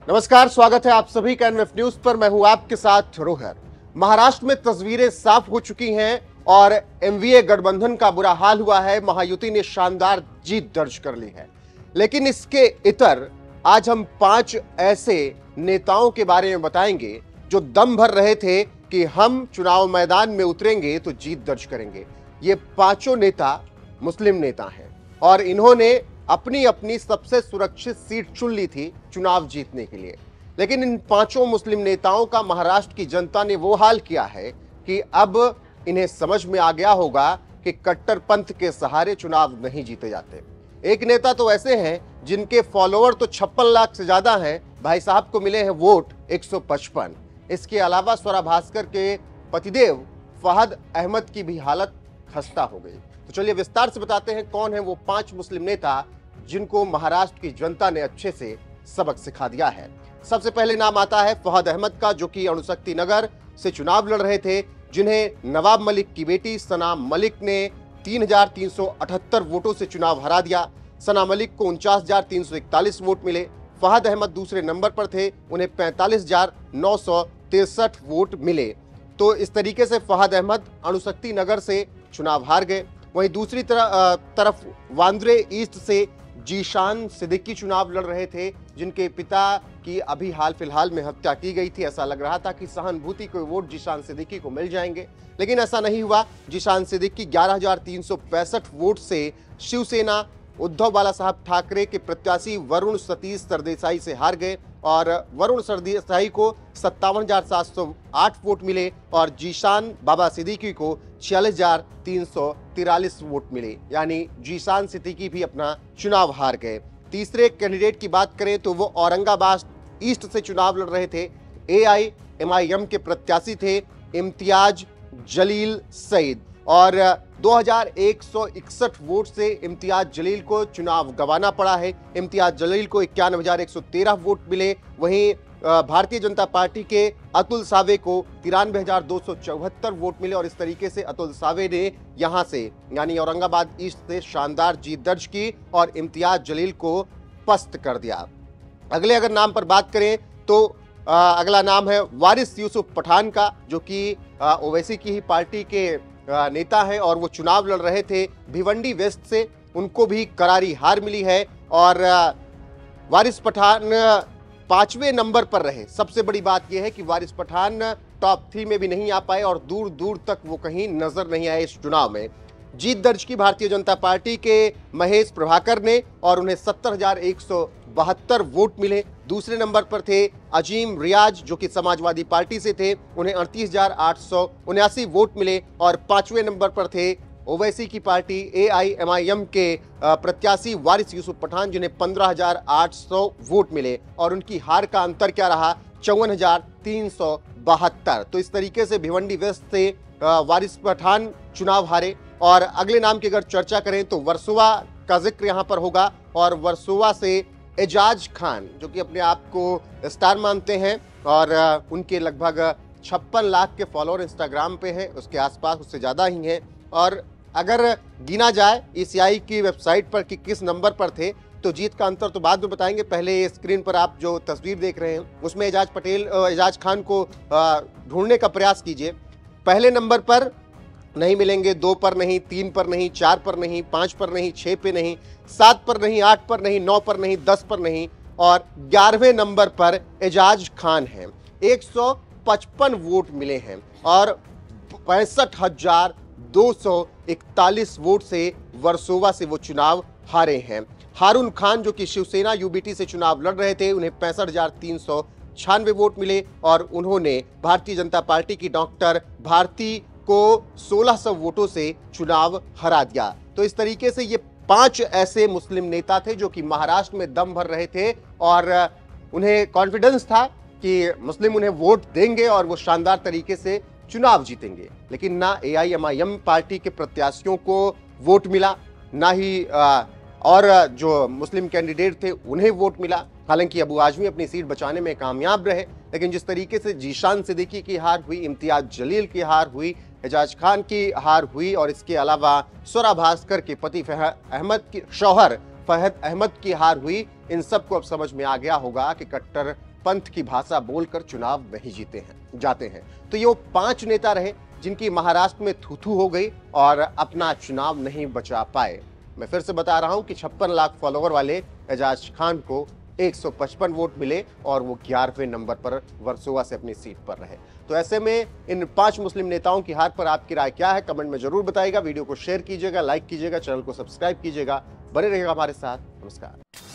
नमस्कार, स्वागत है आप सभी का एनएफ न्यूज पर। मैं हूं आपके साथ रोहर। महाराष्ट्र में तस्वीरें साफ हो चुकी हैं और एमवीए गठबंधन का बुरा हाल हुआ है। महायुति ने शानदार जीत दर्ज कर ली है, लेकिन इसके इतर आज हम 5 ऐसे नेताओं के बारे में बताएंगे जो दम भर रहे थे कि हम चुनाव मैदान में उतरेंगे तो जीत दर्ज करेंगे। ये पांचों नेता मुस्लिम नेता हैं और इन्होंने अपनी अपनी सबसे सुरक्षित सीट चुन ली थी चुनाव जीतने के लिए। लेकिन इन पांचों मुस्लिम नेताओं का महाराष्ट्र की जनता ने वो हाल किया है कि अब इन्हें समझ में आ गया होगा कि कट्टरपंथ के सहारे चुनाव नहीं जीते जाते। एक नेता तो ऐसे हैं जिनके फॉलोअर तो 56 लाख से ज्यादा हैं। भाई साहब को मिले हैं वोट 155। इसके अलावा स्वरा भास्कर के पतिदेव फहद अहमद की भी हालत खस्ता हो गई। तो चलिए विस्तार से बताते हैं कौन है वो 5 मुस्लिम नेता जिनको महाराष्ट्र की जनता ने अच्छे से सबक सिखा दिया है। सबसे पहले नाम आता है फहद अहमद का, जो कि अणुशक्ति नगर से चुनाव लड़ रहे थे, जिन्हें नवाब मलिक की बेटी सना मलिक ने 3378 वोटों से चुनाव हरा दिया। सना मलिक को 49,341 वोट मिले। फहद अहमद दूसरे नंबर पर थे, उन्हें 45,963 वोट मिले। तो इस तरीके से फहद अहमद अणुशक्ति नगर से चुनाव हार गए। वहीं दूसरी तरफ वांद्रे ईस्ट से जीशान सिद्दीकी चुनाव लड़ रहे थे, जिनके पिता की अभी हाल फिलहाल में हत्या की गई थी। ऐसा लग रहा था कि सहानुभूति के वोट जीशान सिद्दीकी को मिल जाएंगे, लेकिन ऐसा नहीं हुआ। जीशान सिद्दीकी 11,365 वोट से शिवसेना उद्धव बाला साहब ठाकरे के प्रत्याशी वरुण सतीश सरदेसाई से हार गए और वरुण सरदेसाई को 57,708 वोट मिले और जीशान बाबा सिद्दीकी को 46,343 वोट मिले। यानी जीशान सिद्दीकी भी अपना चुनाव हार गए। तीसरे कैंडिडेट की बात करें तो वो औरंगाबाद ईस्ट से चुनाव लड़ रहे थे। AIMIM के प्रत्याशी थे इम्तियाज जलील सईद और 2,161 वोट से इम्तियाज जलील को चुनाव गंवाना पड़ा है। इम्तियाज जलील को 91,113 वोट मिले। वहीं भारतीय जनता पार्टी के अतुल सावे को 93,274 वोट मिले और इस तरीके से अतुल सावे ने यहां से यानी औरंगाबाद ईस्ट से शानदार जीत दर्ज की और इम्तियाज जलील को पस्त कर दिया। अगले अगर नाम पर बात करें तो अगला नाम है वारिस यूसुफ पठान का, जो कि ओवैसी की ही पार्टी के नेता है और वो चुनाव लड़ रहे थे भिवंडी वेस्ट से। उनको भी करारी हार मिली है और वारिस पठान 5वें नंबर पर रहे। सबसे बड़ी बात यह है कि वारिस पठान टॉप 3 में भी नहीं आ पाए और दूर दूर तक वो कहीं नजर नहीं आए इस चुनाव में। जीत दर्ज की भारतीय जनता पार्टी के महेश प्रभाकर ने और उन्हें 70,172 वोट मिले। दूसरे नंबर पर थे अजीम रियाज, जो कि समाजवादी पार्टी से थे, उन्हें 38,879 वोट मिले और 5वें नंबर पर थे ओवैसी की पार्टी AIMIM के प्रत्याशी वारिस यूसुफ पठान, जिन्हें 15,800 वोट मिले और उनकी हार का अंतर क्या रहा, 54,372। तो इस तरीके से भिवंडी वेस्ट से वारिस पठान चुनाव हारे। और अगले नाम की अगर चर्चा करें तो वर्सोवा का जिक्र यहाँ पर होगा और वर्सोवा से एजाज खान, जो कि अपने आप को स्टार मानते हैं और उनके लगभग 56 लाख के फॉलोअर इंस्टाग्राम पे हैं, उसके आसपास उससे ज़्यादा ही हैं। और अगर गिना जाए ECI की वेबसाइट पर कि किस नंबर पर थे तो जीत का अंतर तो बाद में बताएंगे। पहले स्क्रीन पर आप जो तस्वीर देख रहे हैं उसमें एजाज खान को ढूंढने का प्रयास कीजिए। पहले नंबर पर नहीं मिलेंगे, 2 पर नहीं, 3 पर नहीं, 4 पर नहीं, 5 पर नहीं, 6 पे नहीं, 7 पर नहीं, 8 पर नहीं, 9 पर नहीं, 10 पर नहीं और 11वें नंबर पर एजाज खान हैं। 155 वोट मिले हैं और 65,241 वोट से वर्सोवा से वो चुनाव हारे हैं। हारून खान, जो कि शिवसेना UBT से चुनाव लड़ रहे थे, उन्हें 65,396 वोट मिले और उन्होंने भारतीय जनता पार्टी की डॉक्टर भारती को 1600 वोटों से चुनाव हरा दिया। तो इस तरीके से ये 5 ऐसे मुस्लिम नेता थे जो कि महाराष्ट्र में दम भर रहे थे और उन्हें कॉन्फिडेंस था कि मुस्लिम उन्हें वोट देंगे और वो शानदार तरीके से चुनाव जीतेंगे। लेकिन ना AIMIM पार्टी के प्रत्याशियों को वोट मिला, ना ही और जो मुस्लिम कैंडिडेट थे उन्हें वोट मिला। हालांकि अबू आजमी अपनी सीट बचाने में कामयाब रहे, लेकिन जिस तरीके से जीशान सिद्दीकी की हार हुई, इम्तियाज जलील की हार हुई, एजाज खान की हार हुई और इसके अलावा स्वरा भास्कर के पति शौहर फहद अहमद की हार हुई, इन सबको अब समझ में आ गया होगा कि कट्टर पंथ की भाषा बोलकर चुनाव नहीं जीते हैं जाते हैं। तो ये वो 5 नेता रहे जिनकी महाराष्ट्र में थू-थू हो गई और अपना चुनाव नहीं बचा पाए। मैं फिर से बता रहा हूं कि 56 लाख फॉलोवर वाले एजाज खान को 155 वोट मिले और वो 11वें नंबर पर वर्सोवा से अपनी सीट पर रहे। तो ऐसे में इन 5 मुस्लिम नेताओं की हार पर आपकी राय क्या है, कमेंट में जरूर बताइएगा। वीडियो को शेयर कीजिएगा, लाइक कीजिएगा, चैनल को सब्सक्राइब कीजिएगा। बने रहिएगा हमारे साथ। नमस्कार।